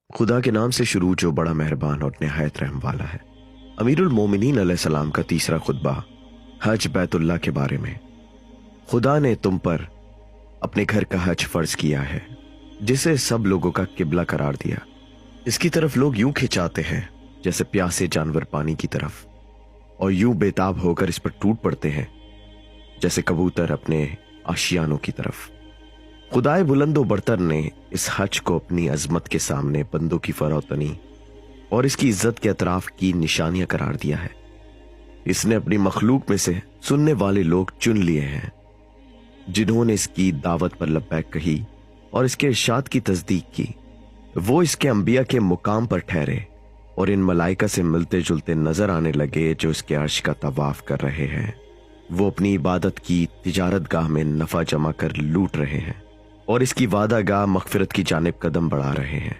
खुदा के नाम से शुरू जो बड़ा मेहरबान और निहायत रहम वाला है। अमीरुल मोमिनीन अलैहिस्सलाम का तीसरा खुतबा हज बैतुल्लाह के बारे में। खुदा ने तुम पर अपने घर का हज फर्ज किया है, जिसे सब लोगों का किबला करार दिया। इसकी तरफ लोग यूं खिंचाते हैं जैसे प्यासे जानवर पानी की तरफ, और यूं बेताब होकर इस पर टूट पड़ते हैं जैसे कबूतर अपने आशियानों की तरफ। खुदाए बुलंदो बरतर ने इस हज को अपनी अजमत के सामने बंदों की फरोतनी और इसकी इज्जत के अतराफ की निशानियां करार दिया है। इसने अपनी मखलूक में से सुनने वाले लोग चुन लिए हैं, जिन्होंने इसकी दावत पर लब्बैक कही और इसके इरशाद की तस्दीक की। वो इसके अंबिया के मुकाम पर ठहरे और इन मलाइका से मिलते जुलते नजर आने लगे जो इसके अर्श का तवाफ कर रहे हैं। वो अपनी इबादत की तिजारत गाह में नफा जमा कर लूट रहे हैं और इसकी वादा गाह मगफिरत की जानिब कदम बढ़ा रहे हैं।